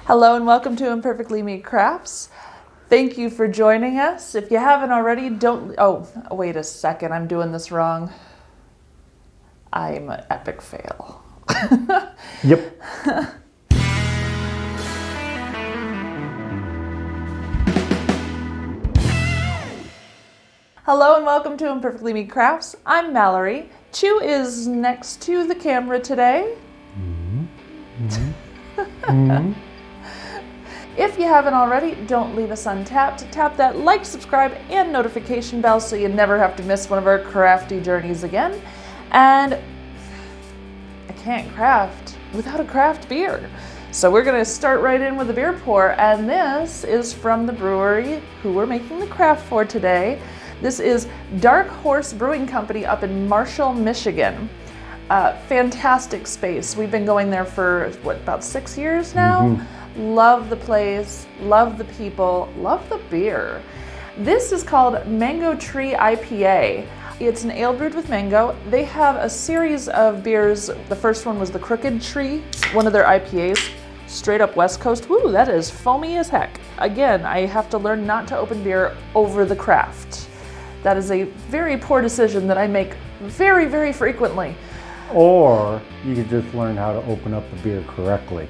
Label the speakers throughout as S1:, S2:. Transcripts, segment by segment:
S1: Hello and welcome to ImperfectlyMeCrafts. Thank you for joining us. If you haven't already, oh, wait a second, I'm doing this wrong. I'm an epic fail.
S2: Yep.
S1: Hello and welcome to ImperfectlyMeCrafts. I'm Mallory. Chew is next to the camera today. If you haven't already, don't leave us untapped. Tap that like, subscribe, and notification bell so you never have to miss one of our crafty journeys again. And I can't craft without a craft beer. So we're gonna start right in with a beer pour, and this is from the brewery who we're making the craft for today. This is Dark Horse Brewing Company up in Marshall, Michigan. Fantastic space. We've been going there for, about 6 years now? Love the place, love the people, love the beer. This is called Mango Tree IPA. It's an ale brewed with mango. They have a series of beers. The first one was the Crooked Tree, one of their IPAs, straight up West Coast. Woo, that is foamy as heck. Again, I have to learn not to open beer over the craft. That is a very poor decision that I make very, very frequently.
S2: Or you could just learn how to open up the beer correctly.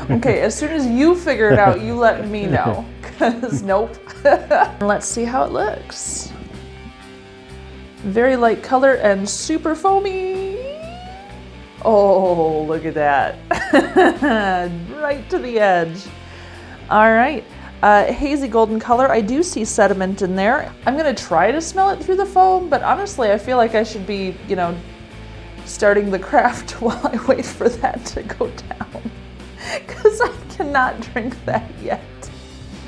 S1: Okay, as soon as you figure it out, you let me know, because nope. Let's see how it looks. Very light color and super foamy. Oh, look at that. Right to the edge. All right, hazy golden color. I do see sediment in there. I'm gonna try to smell it through the foam, but honestly, I feel like I should be, starting the craft while I wait for that to go down. Because I cannot drink that yet.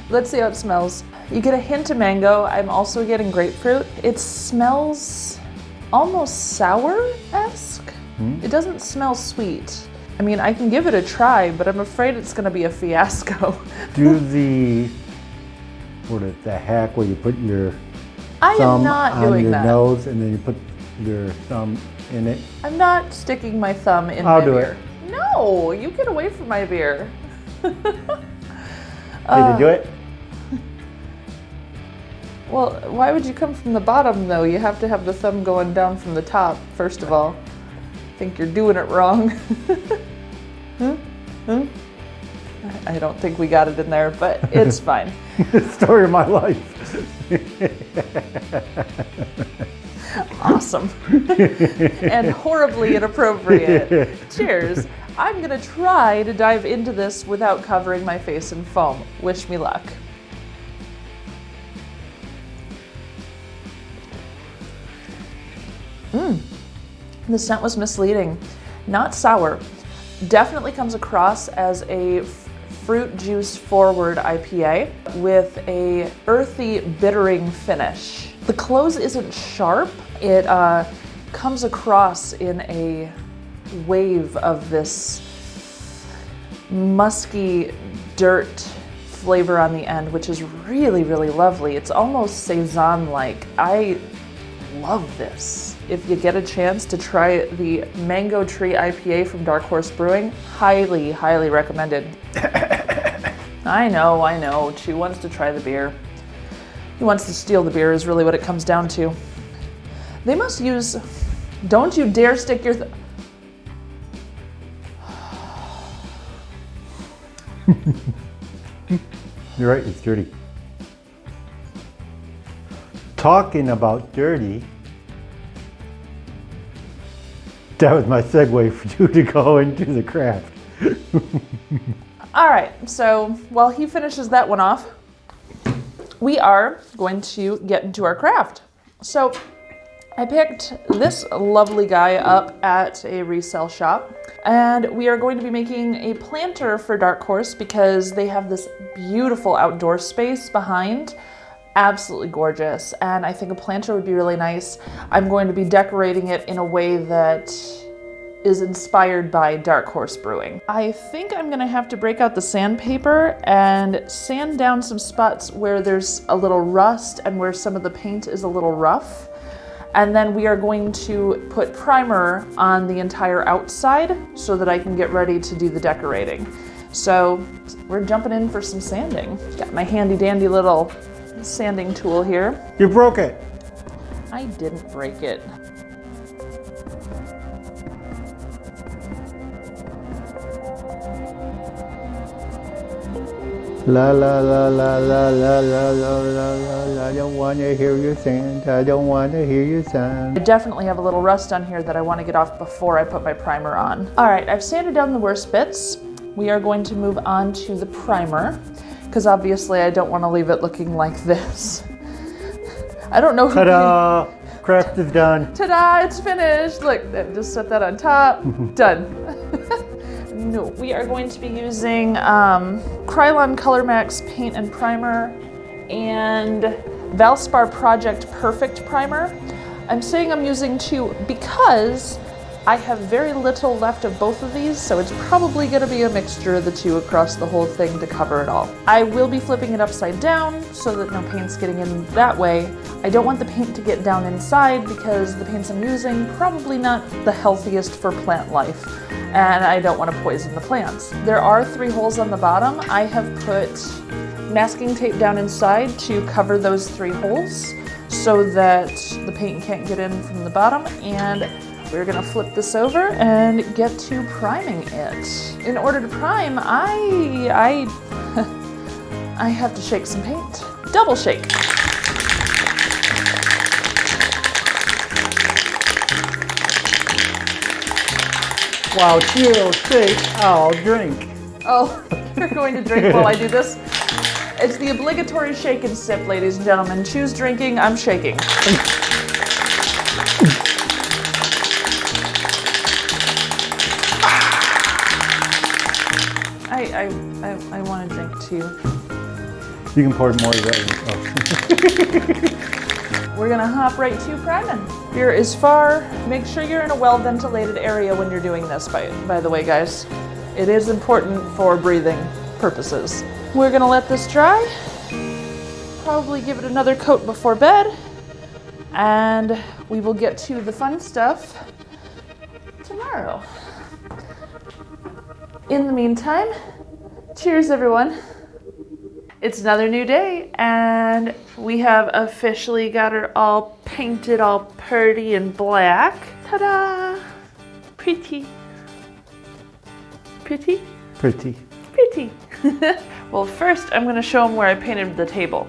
S1: Let's see how it smells. You get a hint of mango. I'm also getting grapefruit. It smells almost sour-esque. It doesn't smell sweet. I mean, I can give it a try, but I'm afraid it's going to be a fiasco.
S2: Do the hack where you put your thumb on your nose and then you put your thumb in it.
S1: I'm not sticking my thumb in my beer.
S2: I'll do it.
S1: No, you get away from my beer.
S2: Did you do it?
S1: Well, why would you come from the bottom though? You have to have the thumb going down from the top, first of all. I think you're doing it wrong. I don't think we got it in there, but it's fine.
S2: Story of my life.
S1: Awesome. And horribly inappropriate. Cheers. I'm gonna try to dive into this without covering my face in foam. Wish me luck. The scent was misleading. Not sour. Definitely comes across as a fruit juice forward IPA with a earthy bittering finish. The close isn't sharp. It comes across in a wave of this musky dirt flavor on the end, which is really, really lovely. It's almost Saison-like. I love this. If you get a chance to try the Mango Tree IPA from Dark Horse Brewing, highly, highly recommended. I know. Chew wants to try the beer. He wants to steal the beer is really what it comes down to. They must use, don't you dare stick your,
S2: You're right, it's dirty. Talking about dirty, that was my segue for you to go into the craft.
S1: All right, so while he finishes that one off, we are going to get into our craft. So I picked this lovely guy up at a resale shop, and we are going to be making a planter for Dark Horse because they have this beautiful outdoor space behind. Absolutely gorgeous, and I think a planter would be really nice. I'm going to be decorating it in a way that is inspired by Dark Horse Brewing. I think I'm gonna have to break out the sandpaper and sand down some spots where there's a little rust and where some of the paint is a little rough. And then we are going to put primer on the entire outside so that I can get ready to do the decorating. So we're jumping in for some sanding. Got my handy dandy little sanding tool here.
S2: You broke it.
S1: I didn't break it.
S2: La la la la la la la la la la. I don't want to hear you sand. I don't want to hear you sound.
S1: I definitely have a little rust on here that I want to get off before I put my primer on. All right, I've sanded down the worst bits. We are going to move on to the primer because obviously I don't want to leave it looking like this. I don't know who.
S2: Ta-da! Craft is done.
S1: Ta-da! It's finished. Look, just set that on top. Done. No, we are going to be using Krylon Color Max paint and primer and Valspar Project Perfect primer. I'm saying I'm using 2 because I have very little left of both of these, so it's probably going to be a mixture of the 2 across the whole thing to cover it all. I will be flipping it upside down so that no paint's getting in that way. I don't want the paint to get down inside because the paints I'm using probably not the healthiest for plant life, and I don't want to poison the plants. There are 3 holes on the bottom. I have put masking tape down inside to cover those 3 holes so that the paint can't get in from the bottom, and we're gonna flip this over and get to priming it. In order to prime, I have to shake some paint. Double shake.
S2: While she'll shake, I'll drink.
S1: Oh, you're going to drink while I do this? It's the obligatory shake and sip, ladies and gentlemen. Choose drinking, I'm shaking. I want to drink too.
S2: You can pour more of that. Oh.
S1: We're gonna hop right to priming. Beer is far. Make sure you're in a well-ventilated area when you're doing this, by the way, guys. It is important for breathing purposes. We're gonna let this dry. Probably give it another coat before bed. And we will get to the fun stuff tomorrow. In the meantime, cheers everyone. It's another new day and we have officially got it all painted all pretty and black. Ta-da! Pretty. Pretty?
S2: Pretty.
S1: Pretty. Well, first I'm going to show them where I painted the table.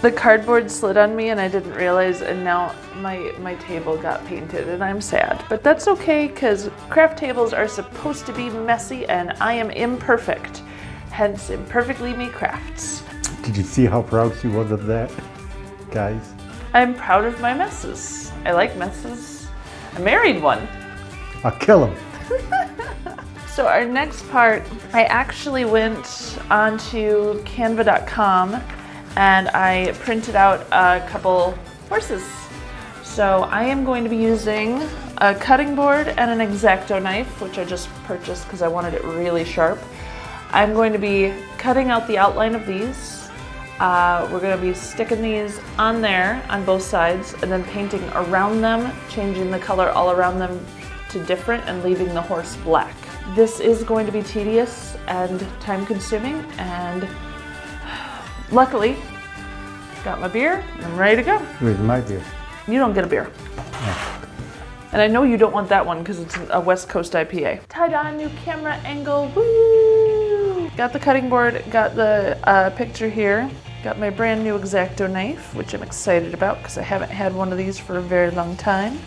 S1: The cardboard slid on me and I didn't realize, and now my table got painted and I'm sad. But that's okay because craft tables are supposed to be messy and I am imperfect. Hence, ImperfectlyMeCrafts.
S2: Did you see how proud she was of that, guys?
S1: I'm proud of my messes. I like messes. I married one.
S2: I'll kill him.
S1: So our next part, I actually went onto canva.com and I printed out a couple horses. So I am going to be using a cutting board and an Exacto knife, which I just purchased because I wanted it really sharp. I'm going to be cutting out the outline of these. We're going to be sticking these on there on both sides and then painting around them, changing the color all around them to different and leaving the horse black. This is going to be tedious and time consuming, and luckily, got my beer and I'm ready to go.
S2: Where's my beer?
S1: You don't get a beer.
S2: Oh.
S1: And I know you don't want that one because it's a West Coast IPA. Ta-da, new camera angle, woo! Got the cutting board, got the picture here, got my brand new Exacto knife, which I'm excited about because I haven't had one of these for a very long time.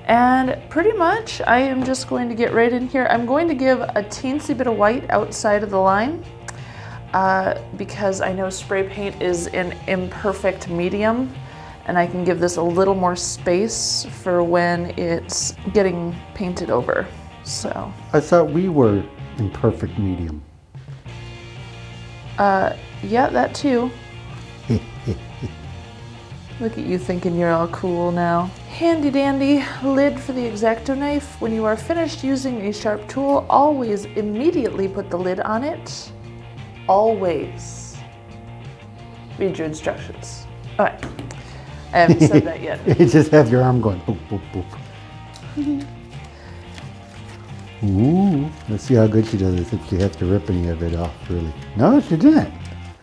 S1: And pretty much I am just going to get right in here. I'm going to give a teensy bit of white outside of the line because I know spray paint is an imperfect medium and I can give this a little more space for when it's getting painted over. So
S2: I thought we were imperfect medium.
S1: Yeah, that too. Look at you thinking you're all cool now. Handy dandy lid for the Exacto knife. When you are finished using a sharp tool, always immediately put the lid on it. Always. Read your instructions. All right. I haven't said that yet.
S2: You just have your arm going boop, boop, boop. Ooh, let's see how good she does this, if she has to rip any of it off, really. No, she didn't.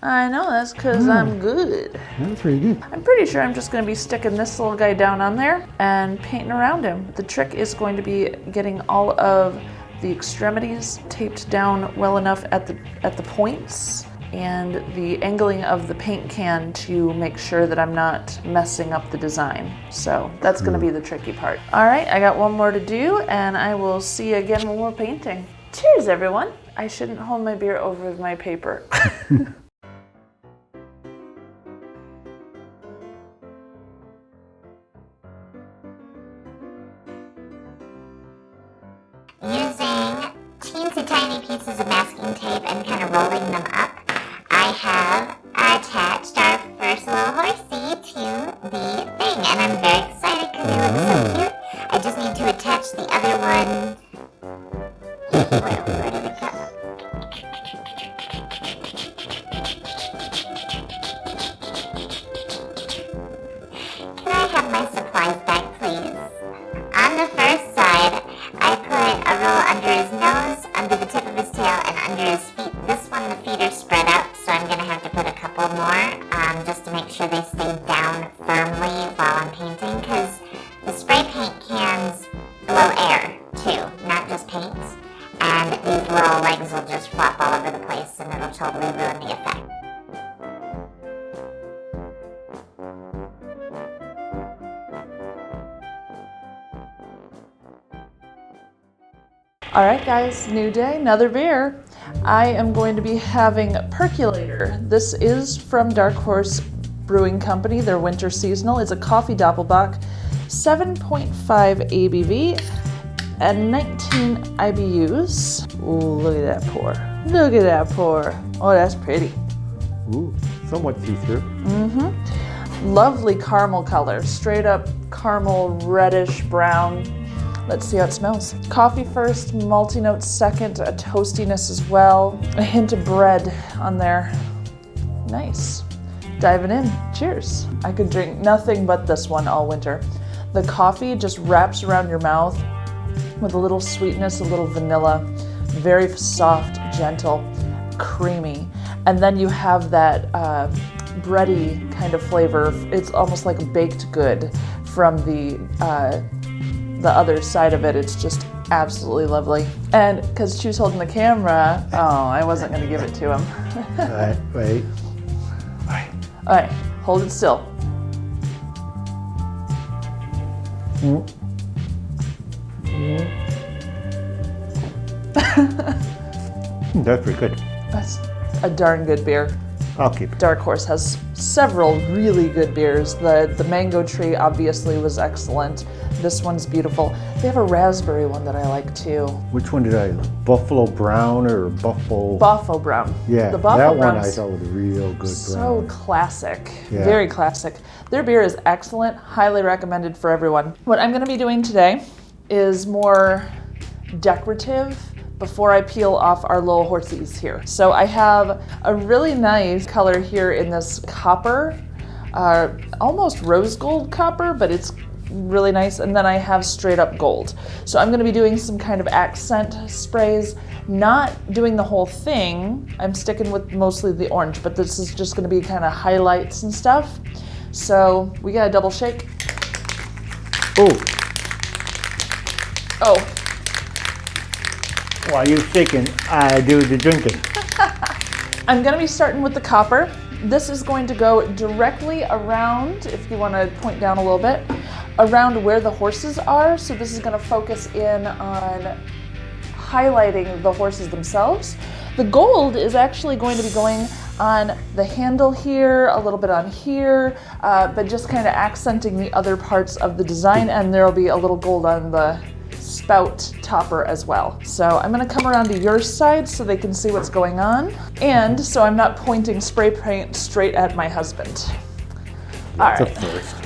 S1: I know, that's because I'm good.
S2: That's pretty good.
S1: I'm pretty sure I'm just going to be sticking this little guy down on there and painting around him. The trick is going to be getting all of the extremities taped down well enough at the points, and the angling of the paint can to make sure that I'm not messing up the design. So that's going to be the tricky part. All right, I got one more to do, and I will see you again when we're painting. Cheers, everyone. I shouldn't hold my beer over my paper.
S3: Using teensy tiny pieces of masking tape and kind of rolling them up, I have attached our first little horsey to the thing, and I'm very excited because he looks so cute. I just need to attach the other one. Where did it go? Can I have my supplies back, please? On the first side, I put a roll under his nose, under the tip of his tail, and under his feet. This one, the feet are spread out, so I'm going to have to put a couple more just to make sure they stay down firmly while I'm painting, because the spray paint cans blow air too, not just paint. And these little legs will just flop all over the place and it'll totally ruin the effect.
S1: All right, guys, new day, another beer. I am going to be having Percolator. This is from Dark Horse Brewing Company, their winter seasonal. It's a coffee doppelbock, 7.5 ABV and 19 IBUs. Ooh, look at that pour. Look at that pour. Oh, that's pretty.
S2: Ooh, somewhat see-through.
S1: Lovely caramel color, straight up caramel, reddish brown. Let's see how it smells. Coffee first, malty notes second, a toastiness as well. A hint of bread on there. Nice. Diving in. Cheers. I could drink nothing but this one all winter. The coffee just wraps around your mouth with a little sweetness, a little vanilla. Very soft, gentle, creamy. And then you have that bready kind of flavor. It's almost like a baked good from the other side of it. It's just absolutely lovely. And because Chu's holding the camera, oh, I wasn't going to give it to him.
S2: All right, wait.
S1: All right, hold it still.
S2: That's pretty good.
S1: That's a darn good beer.
S2: I'll keep it.
S1: Dark Horse has several really good beers. The Mango Tree obviously was excellent. This one's beautiful. They have a raspberry one that I like too.
S2: Which one did I? Buffalo Brown or Buffalo?
S1: Buffalo Brown.
S2: Yeah,
S1: the Buffalo
S2: that one I
S1: Brown's
S2: thought was real good.
S1: so
S2: brown.
S1: classic.
S2: Yeah.
S1: Very classic. Their beer is excellent. Highly recommended for everyone. What I'm going to be doing today is more decorative before I peel off our little horsies here. So I have a really nice color here in this copper, almost rose gold copper, but it's really nice. And then I have straight up gold. So I'm gonna be doing some kind of accent sprays, not doing the whole thing. I'm sticking with mostly the orange, but this is just gonna be kind of highlights and stuff. So we got a double shake.
S2: Oh,
S1: Oh,
S2: while you're shaking, I do the drinking.
S1: I'm gonna be starting with the copper. This is going to go directly around, if you wanna point down a little bit, around where the horses are. So this is gonna focus in on highlighting the horses themselves. The gold is actually going to be going on the handle here, a little bit on here, but just kind of accenting the other parts of the design, and there'll be a little gold on the spout topper as well. So I'm gonna come around to your side so they can see what's going on, and so I'm not pointing spray paint straight at my husband. All right.
S2: That's a first.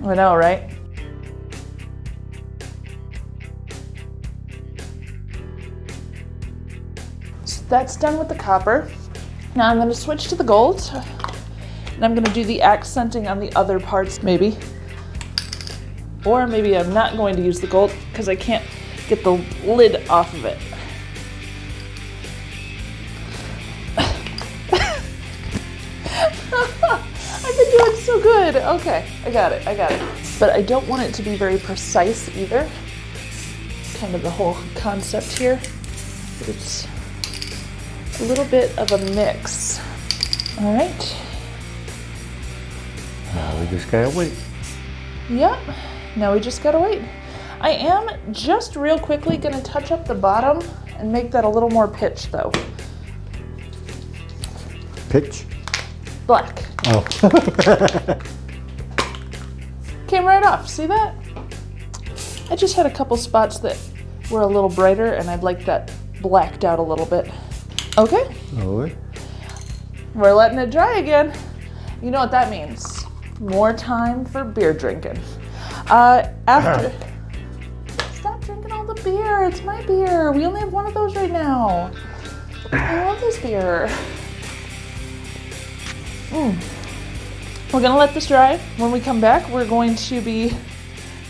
S1: I know, right? So that's done with the copper. Now I'm going to switch to the gold. And I'm gonna do the accenting on the other parts, maybe. Or maybe I'm not going to use the gold because I can't get the lid off of it. I've been doing so good. Okay, I got it. But I don't want it to be very precise either. Kind of the whole concept here. But it's a little bit of a mix. All right.
S2: Now we just gotta wait.
S1: Yep, now we just gotta wait. I am just real quickly gonna touch up the bottom and make that a little more pitch though.
S2: Pitch?
S1: Black.
S2: Oh.
S1: Came right off, see that? I just had a couple spots that were a little brighter and I'd like that blacked out a little bit. Okay.
S2: Oh.
S1: We're letting it dry again. You know what that means. More time for beer drinking. After... Stop drinking all the beer. It's my beer. We only have one of those right now. I love this beer. We're gonna let this dry. When we come back, we're going to be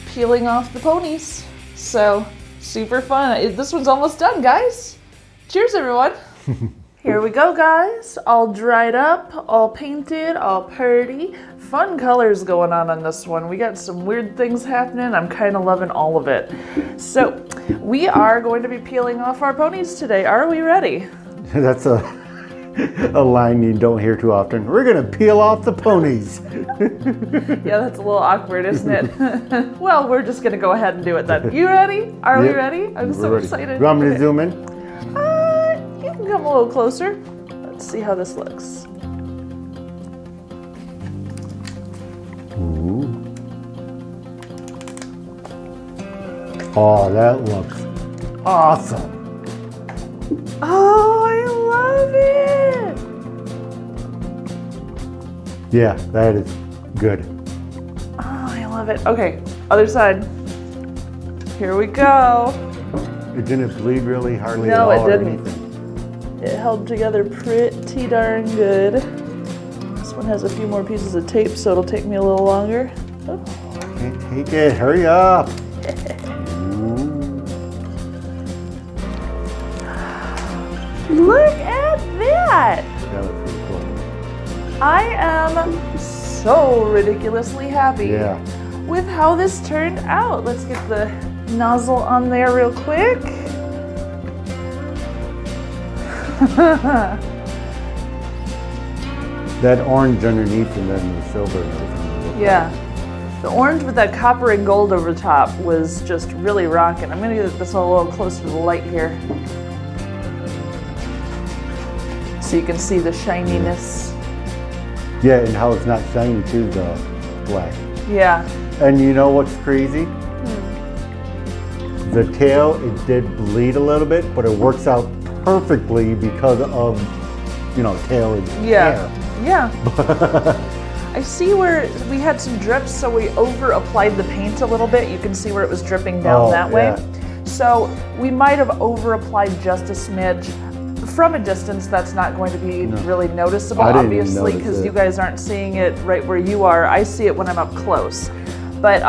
S1: peeling off the ponies. So, super fun. This one's almost done, guys. Cheers, everyone. Here we go, guys. All dried up, all painted, all pretty. Fun colors going on this one. We got some weird things happening. I'm kind of loving all of it. So, we are going to be peeling off our ponies today. Are we ready?
S2: That's a line you don't hear too often. We're gonna peel off the ponies.
S1: Yeah, that's a little awkward, isn't it? Well, we're just gonna go ahead and do it then. You ready? Are we ready? I'm so excited.
S2: You want me to zoom in?
S1: You can come a little closer. Let's see how this looks.
S2: Ooh. Oh, that looks awesome.
S1: Oh, I love it!
S2: Yeah, that is good.
S1: Oh, I love it. Okay, other side. Here we go.
S2: It didn't bleed really hardly at
S1: No,
S2: all.
S1: it didn't. It held together pretty darn good. This one has a few more pieces of tape, so it'll take me a little longer. Oh.
S2: Can't take it. Hurry up.
S1: Look at that!
S2: That was pretty cool.
S1: I am so ridiculously happy with how this turned out. Let's get the nozzle on there real quick.
S2: That orange underneath and then the silver and everything.
S1: Yeah. The orange with that copper and gold over top was just really rocking. I'm gonna get this a little closer to the light here. So you can see the shininess.
S2: Yeah, and how it's not shiny too, the black.
S1: Yeah.
S2: And you know what's crazy? The tail, it did bleed a little bit, but it works out perfectly because of, tail and hair.
S1: Yeah. I see where we had some drips, so we over applied the paint a little bit. You can see where it was dripping down that way. So we might have over applied just a smidge. From a distance, that's not going to be really noticeable, obviously, because you guys aren't seeing it right where you are. I see it when I'm up close. But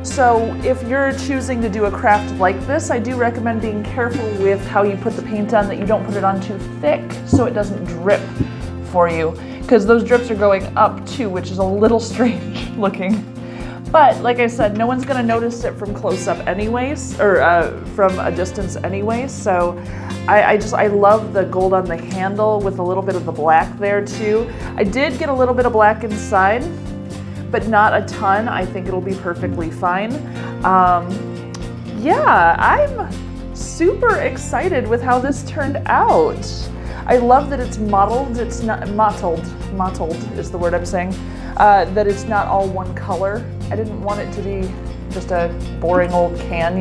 S1: so if you're choosing to do a craft like this, I do recommend being careful with how you put the paint on, that you don't put it on too thick so it doesn't drip for you, because those drips are going up too, which is a little strange looking. But like I said, no one's gonna notice it from close up anyways, or from a distance anyways. So I love the gold on the handle with a little bit of the black there too. I did get a little bit of black inside, but not a ton. I think it'll be perfectly fine. Yeah, I'm super excited with how this turned out. I love that it's mottled. It's not mottled is the word I'm saying. That it's not all one color. I didn't want it to be just a boring old can,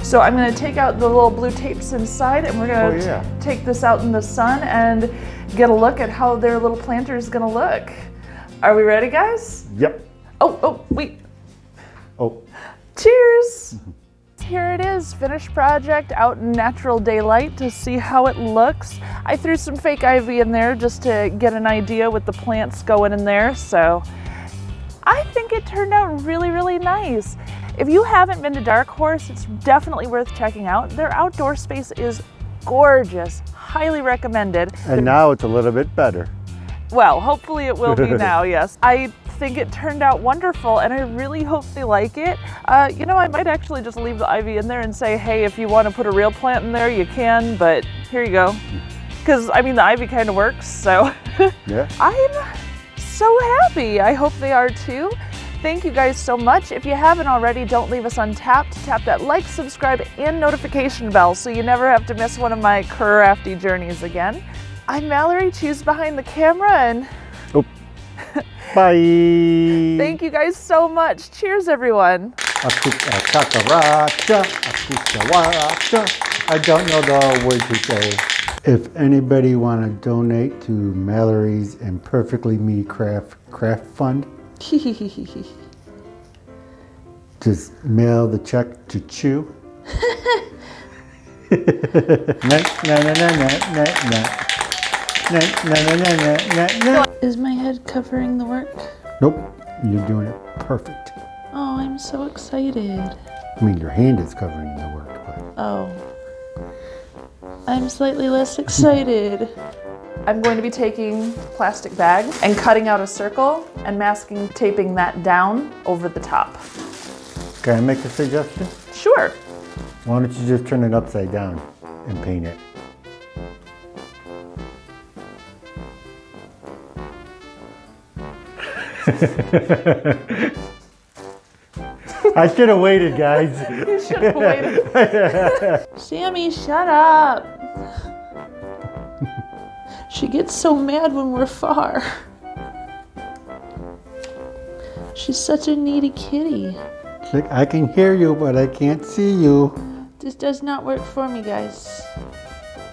S1: So I'm gonna take out the little blue tapes inside, and we're gonna take this out in the sun and get a look at how their little planter is gonna look. Are we ready, guys?
S2: Yep.
S1: Oh, wait.
S2: Oh.
S1: Cheers. Here it is. is, finished project out in natural daylight to see how it looks. I threw some fake ivy in there just to get an idea with the plants going in there, so I think it turned out really, really nice. If you haven't been to Dark Horse, it's definitely worth checking out. Their outdoor space is gorgeous, highly recommended.
S2: And now it's a little bit better.
S1: Well, hopefully it will be now, yes. I think it turned out wonderful and I really hope they like it. You know, I might actually just leave the ivy in there and say, hey, if you want to put a real plant in there, you can, but here you go. Because, I mean, the ivy kind of works, so
S2: Yeah.
S1: I'm so happy. I hope they are too. Thank you guys so much. If you haven't already, don't leave us untapped. Tap that like, subscribe, and notification bell so you never have to miss one of my crafty journeys again. I'm Mallory, choose behind the camera, and
S2: Bye.
S1: thank you guys so much. Cheers, everyone.
S2: I don't know the word to say. If anybody want to donate to Mallory's ImperfectlyMeCrafts craft fund, just mail the check to Chew.
S1: Is my head covering the work?
S2: Nope, you're doing it perfect.
S1: Oh, I'm so excited.
S2: I mean, your hand is covering the work, but
S1: Oh, I'm slightly less excited. I'm going to be taking a plastic bag and cutting out a circle and masking taping that down over the top.
S2: can I make a suggestion?
S1: Sure.
S2: Why don't you just turn it upside down and paint it? I should have waited, guys.
S1: You should have waited. Sammy, shut up. She gets so mad when we're far. She's such a needy kitty.
S2: It's like, I can hear you, but I can't see you.
S1: This does not work for me, guys.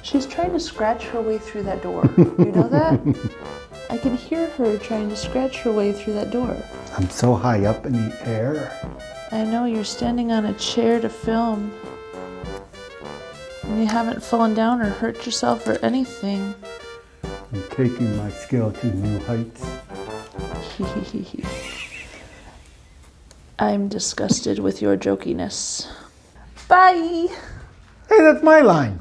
S1: She's trying to scratch her way through that door. You know that? I can hear her trying to scratch her way through that door.
S2: I'm so high up in the air.
S1: I know you're standing on a chair to film. And you haven't fallen down or hurt yourself or anything.
S2: I'm taking my skill to new heights.
S1: I'm disgusted with your jokiness. Bye!
S2: Hey, that's my line.